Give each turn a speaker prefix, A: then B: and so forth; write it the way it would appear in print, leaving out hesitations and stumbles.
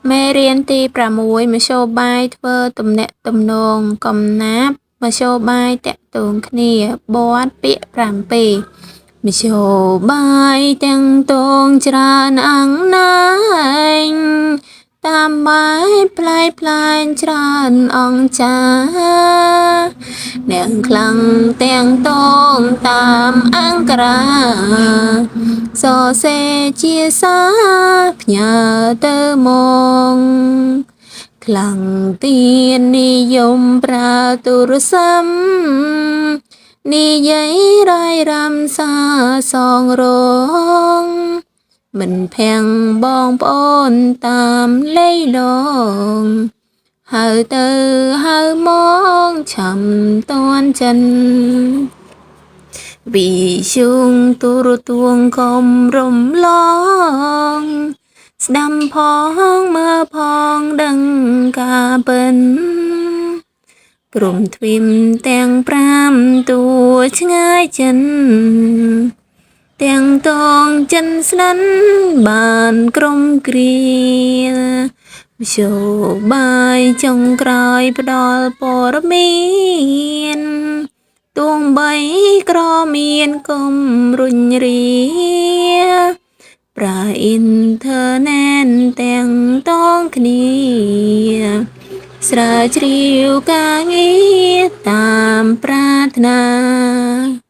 A: មេរៀនទី6មធ្យោបាយធ្វើទំនាក់ទំនងកំណាព្យមធ្យោបាយតាក់ទងគ្នាបទពាក្យ7មធ្យោបាយតាំងទងច្រើនអង្គណាញ់តាមបែបផ្លែផ្លែងច្រើនអង្គចាអ្នកខ្លាំងទាំងទងតាមអង្គរាសរសេរជាសារផ្ញើទៅមកខ្លាំងទៀននិយមប្រើទូរស័ព្ទនិយាយរាយរំសាសងរងមិនភាំងបងប្អូនតាមលៃលងហៅទៅហៅមកឆាំតាន់ចិនវិជុងទូរទស្សន៍កុំរំលងស្ដាំផងមើលផងដឹងការពិនព្រមទ្វីបទាំង5តួឆ្ងាយចិនទាំងតងចិនស្និនបានក្រុមគ្រាមធ្យោបាយចុងក្រោយផ្ដល់ព័ត៌មានទោះបីក្រមានគុំរុញរាប្រើអ៊ីនធឺណិតទាំងតងគ្នាស្រាវជ្រាវការងារតាមប្រាថ្នា